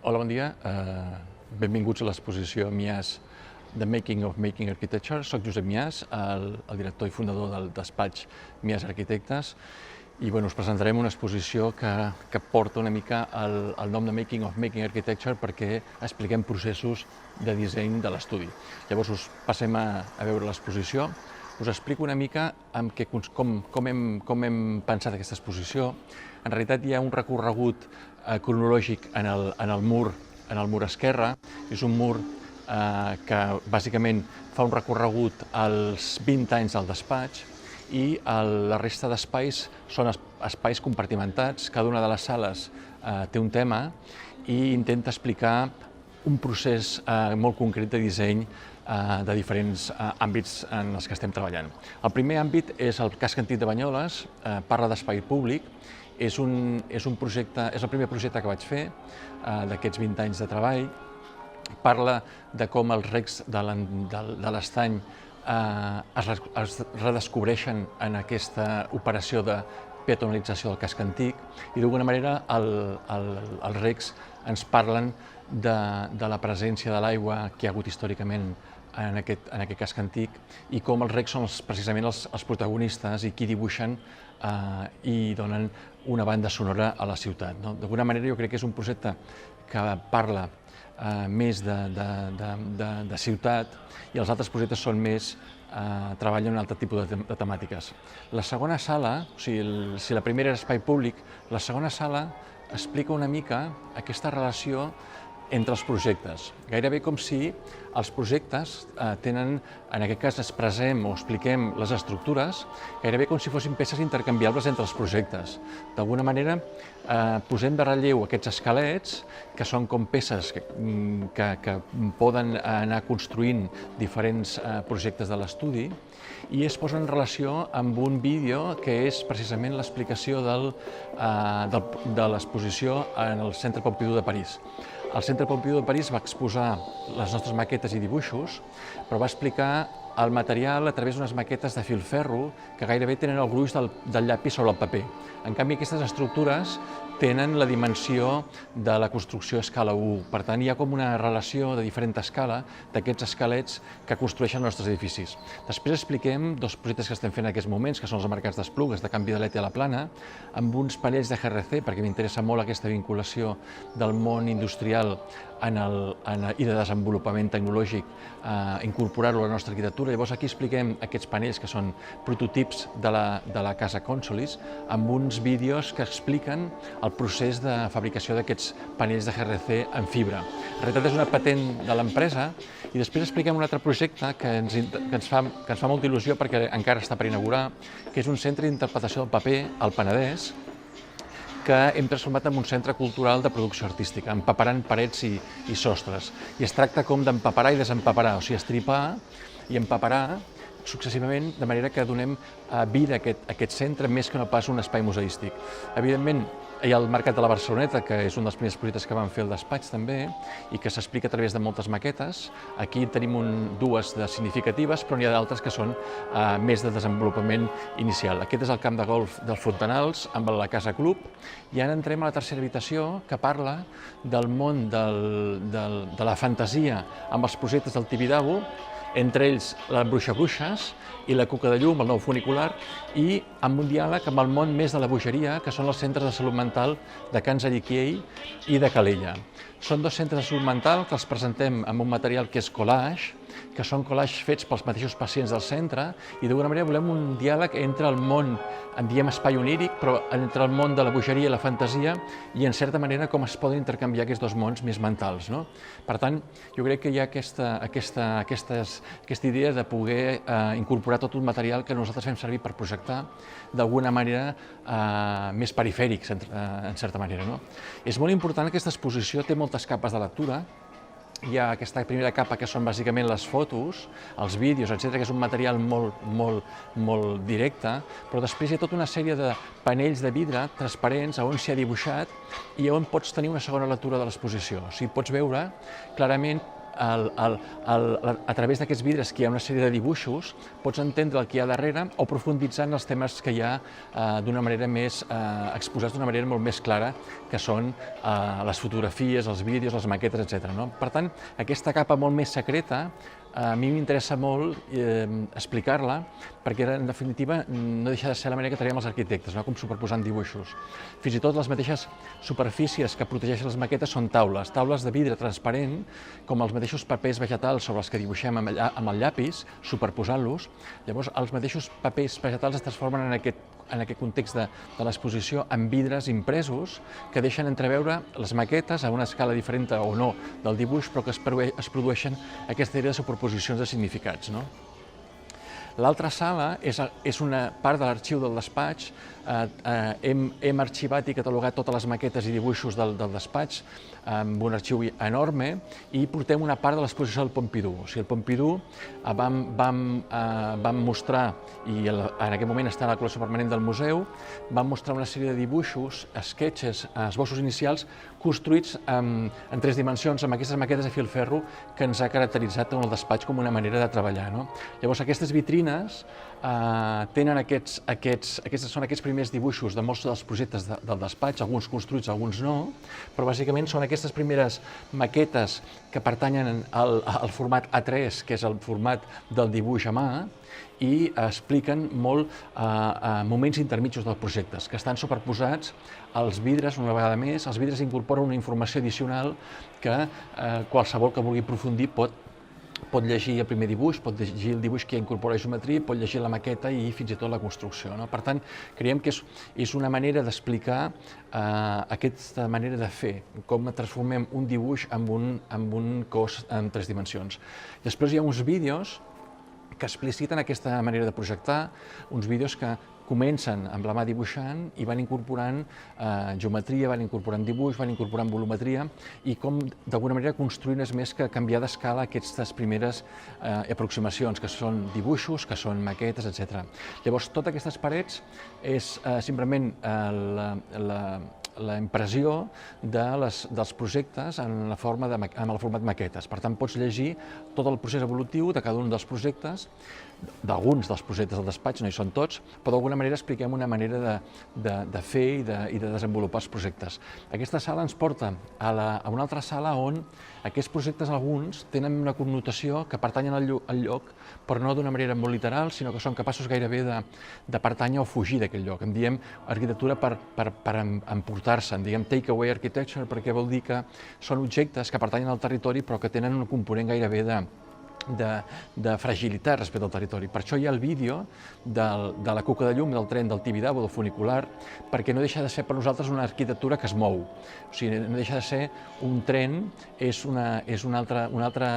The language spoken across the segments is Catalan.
Hola, bon dia. Benvinguts a l'exposició MIAS The Making of Making Architecture. Soc Josep MIAS, el director i fundador del despatx MIAS Arquitectes, i us presentarem una exposició que porta una mica el nom de Making of Making Architecture perquè expliquem processos de disseny de l'estudi. Llavors us passem a veure l'exposició. Us explico una mica com hem pensat aquesta exposició. En realitat hi ha un recorregut cronològic en el mur esquerre. És un mur que bàsicament fa un recorregut als 20 anys del despatx, i la resta d'espais són espais compartimentats. Cada una de les sales té un tema i intenta explicar un procés molt concret de disseny de diferents àmbits en els que estem treballant. El primer àmbit és el casc antic de Banyoles, parla d'espai públic. És el primer projecte que vaig fer d'aquests 20 anys de treball. Parla de com els recs de l'estany es redescobreixen en aquesta operació de peatonalització del casc antic, i d'alguna manera els recs ens parlen de la presència de l'aigua que hi ha hagut històricament en aquest casc antic, i com els recs són precisament els protagonistes i qui dibuixen i donen una banda sonora a la ciutat. D'alguna manera jo crec que és un projecte que parla més de ciutat, i els altres projectes són més, treballen un altre tipus de temàtiques. La segona sala, o sigui, si la primera era espai públic, la segona sala explica una mica aquesta relació entre els projectes. Gairebé com si els projectes tenen, en aquest cas expressem o expliquem les estructures, gairebé com si fossin peces intercanviables entre els projectes. D'alguna manera posem de relleu aquests esquelets, que són com peces que poden anar construint diferents projectes de l'estudi, i es posa en relació amb un vídeo que és precisament l'explicació de l'exposició en el Centre Pompidou de París. El Centre Pompidou de París va exposar les nostres maquetes i dibuixos, però va explicar el material a través d'unes maquetes de filferro que gairebé tenen el gruix del llapis sobre el paper. En canvi, aquestes estructures tenen la dimensió de la construcció a escala 1. Per tant, hi ha com una relació de diferent escala d'aquests esquelets que construeixen els nostres edificis. Després expliquem dos projectes que estem fent en aquests moments, que són els mercats d'esplugues de canvi de l'ET a la plana, amb uns panells de GRC, perquè m'interessa molt aquesta vinculació del món industrial i de desenvolupament tecnològic, incorporar-ho a la nostra arquitectura. Llavors aquí expliquem aquests panells que són prototips de la casa Consolis, amb uns vídeos que expliquen el procés de fabricació d'aquests panells de GRC en fibra. En realitat és una patent de l'empresa, i després expliquem un altre projecte que ens fa molta il·lusió perquè encara està per inaugurar, que és un centre d'interpretació del paper al Penedès, que hem transformat en un centre cultural de producció artística, empaperant parets i sostres. I es tracta com d'empaperar i desempaperar, o sigui, estripar i empaperar successivament, de manera que donem vida a aquest centre més que no pas un espai museístic. Evidentment, hi ha el Mercat de la Barceloneta, que és un dels primers projectes que vam fer al despatx també, i que s'explica a través de moltes maquetes. Aquí tenim dues de significatives, però n'hi ha d'altres que són més de desenvolupament inicial. Aquest és el camp de golf dels Fontanals, amb la Casa Club, i ara entrem a la tercera habitació, que parla del món de la fantasia amb els projectes del Tibidabo, entre ells la Bruixa-Bruixes i la Cuca de Llum, el nou funicular, i amb un diàleg amb el món més de la bogeria, que són els centres de salut mental de Can Zalliquiei i de Calella. Són dos centres de salut mental que els presentem amb un material que és collage, que són collages fets pels mateixos pacients del centre, i d'alguna manera volem un diàleg entre el món, en diem espai oníric, però entre el món de la bogeria i la fantasia, i en certa manera com es poden intercanviar aquests dos mons més mentals. Per tant, jo crec que hi ha aquesta idea de poder incorporar tot un material que nosaltres fem servir per projectar d'alguna manera més perifèrics, en certa manera. És molt important, aquesta exposició té moltes capes de lectura. Hi ha aquesta primera capa, que són bàsicament les fotos, els vídeos, etc., que és un material molt directe, però després hi ha tota una sèrie de panells de vidre transparents on s'hi ha dibuixat i on pots tenir una segona lectura de l'exposició. O sigui, pots veure clarament a través d'aquests vidres que hi ha una sèrie de dibuixos, pots entendre el que hi ha darrere o profunditzar en els temes que hi ha d'una manera més exposats d'una manera molt més clara, que són les fotografies, els vídeos, les maquetes, etc. Per tant, aquesta capa molt més secreta a mi m'interessa molt explicar-la, perquè en definitiva no deixa de ser la manera que traiem els arquitectes, com superposant dibuixos. Fins i tot les mateixes superfícies que protegeixen les maquetes són taules de vidre transparent, com els mateixos papers vegetals sobre els que dibuixem amb el llapis, superposant-los. Llavors, els mateixos papers vegetals es transformen en aquest context de l'exposició amb vidres impresos que deixen entreveure les maquetes a una escala diferent o no del dibuix, però que es produeixen aquesta idea de superposicions de significats. L'altra sala és una part de l'arxiu del despatx. Hem arxivat i catalogat totes les maquetes i dibuixos del despatx amb un arxiu enorme i portem una part de l'exposició del Pompidou. O sigui, el Pompidou vam mostrar, i en aquest moment està a la col·lecció permanent del museu, vam mostrar una sèrie de dibuixos, sketches, esbossos inicials, construïts en 3 dimensions, amb aquestes maquetes de filferro que ens ha caracteritzat en el despatx com una manera de treballar. Llavors, aquestes vitrines tenen són aquests primers dibuixos de molts dels projectes del despatx, alguns construïts, alguns no, però bàsicament són aquestes primeres maquetes que pertanyen al format A3, que és el format del dibuix a mà, i expliquen molt moments intermitjos dels projectes, que estan superposats als vidres una vegada més. Els vidres incorporen una informació addicional que qualsevol que vulgui aprofundir pot llegir el primer dibuix, pot llegir el dibuix que incorpora geometria, pot llegir la maqueta i fins i tot la construcció. Per tant, creiem que és una manera d'explicar aquesta manera de fer, com transformem un dibuix en un cos en 3 dimensions. Després hi ha uns vídeos que expliciten aquesta manera de projectar, uns vídeos que comencen amb la mà dibuixant i van incorporant geometria, van incorporant dibuix, van incorporant volumetria i com d'alguna manera construint és més que canviar d'escala aquestes primeres aproximacions, que són dibuixos, que són maquetes, etc. Llavors, totes aquestes parets és simplement la impressió dels projectes en el format maquetes. Per tant, pots llegir tot el procés evolutiu de cada un dels projectes, d'alguns dels projectes del despatx, no hi són tots, però d'alguna manera expliquem una manera de fer i de desenvolupar els projectes. Aquesta sala ens porta a una altra sala on aquests projectes, alguns, tenen una connotació que pertanyen al lloc, però no d'una manera molt literal, sinó que són capaços gairebé de pertànyer o fugir d'aquell lloc. En diem arquitectura per emportar-se, en diem take-away architecture, perquè vol dir que són objectes que pertanyen al territori però que tenen un component gairebé de fragilitat respecte al territori. Per això hi ha el vídeo de la cuca de llum del tren del Tibidabo, del funicular, perquè no deixa de ser per nosaltres una arquitectura que es mou. O sigui, no deixa de ser un tren, és un altre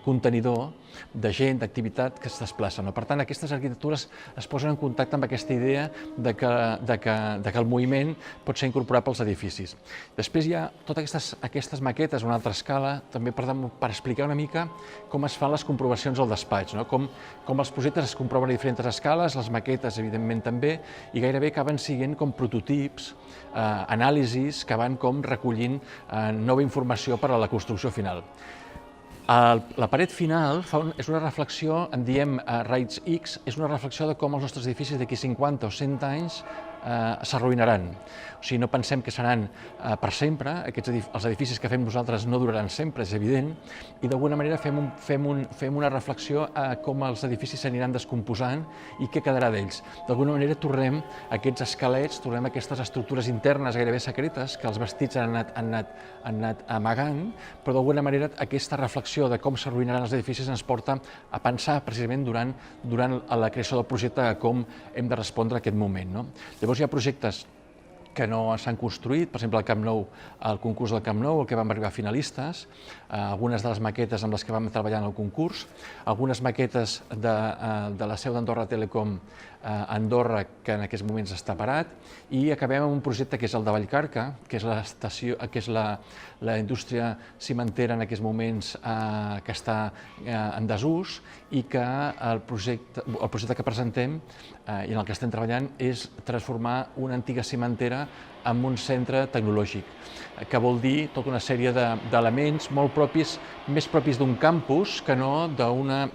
contenidor de gent, d'activitat que es desplaça. Per tant, aquestes arquitectures es posen en contacte amb aquesta idea de que el moviment pot ser incorporat pels edificis. Després hi ha totes aquestes maquetes a una altra escala, també per explicar una mica com es fan les comprovacions al despatx, com els projectes es comproven a diferents escales, les maquetes, evidentment, també, i gairebé acaben sent com prototips, anàlisis que van com recollint nova informació per a la construcció final. La paret final és una reflexió, en diem Raids X, és una reflexió de com els nostres edificis d'aquí 50 o 100 anys s'arruïnaran. O sigui, no pensem que seran per sempre, els edificis que fem nosaltres no duraran sempre, és evident, i d'alguna manera fem una reflexió a com els edificis s'aniran descomposant i què quedarà d'ells. D'alguna manera tornem aquests esquelets, tornem aquestes estructures internes gairebé secretes que els vestits han anat amagant, però d'alguna manera aquesta reflexió de com s'arruïnaran els edificis ens porta a pensar precisament durant la creació del projecte com hem de respondre a aquest moment. Llavors hi ha projectes que no s'han construït, per exemple, al Camp Nou, el concurs del Camp Nou, el que vam arribar finalistes, algunes de les maquetes amb les que vam treballar en el concurs, algunes maquetes de la seu d'Andorra Telecom a Andorra, que en aquests moments està parat, i acabem amb un projecte que és el de Vallcarca, que és la indústria cimentera en aquests moments que està en desús, i que el projecte que presentem i en el que estem treballant és transformar una antiga cimentera en un centre tecnològic, que vol dir tota una sèrie d'elements molt propis, més propis d'un campus que no d'una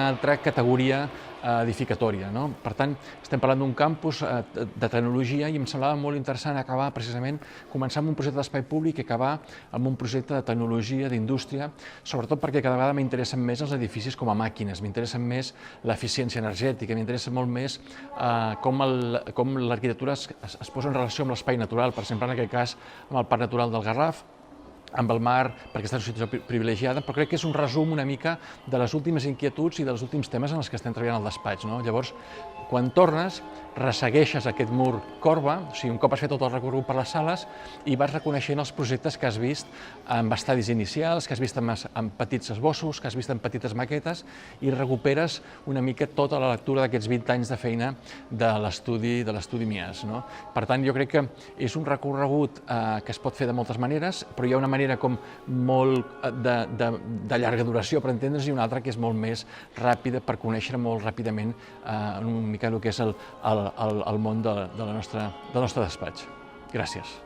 altra categoria edificatòria. Per tant, estem parlant d'un campus de tecnologia i em semblava molt interessant acabar precisament, començar amb un projecte d'espai públic i acabar amb un projecte de tecnologia, d'indústria, sobretot perquè cada vegada m'interessen més els edificis com a màquines, m'interessen més l'eficiència energètica, m'interessa molt més com l'arquitectura es posa en relació amb l'espai natural, per exemple, en aquest cas, amb el Parc Natural del Garraf, amb el mar, perquè està en una situació privilegiada, però crec que és un resum una mica de les últimes inquietuds i dels últims temes en els que estem treballant al despatx. Llavors, quan tornes, ressegueixes aquest mur corba, o sigui, un cop has fet tot el recorregut per les sales, i vas reconeixent els projectes que has vist amb estadis inicials, que has vist amb petits esbossos, que has vist amb petites maquetes, i recuperes una mica tota la lectura d'aquests 20 anys de feina de l'estudi MIAS. Per tant, jo crec que és un recorregut que es pot fer de moltes maneres, però hi ha una manera com molt de llarga duració, per entendre's, i una altra que és molt més ràpida per conèixer molt ràpidament una mica el que és el món del nostre despatx. Gràcies.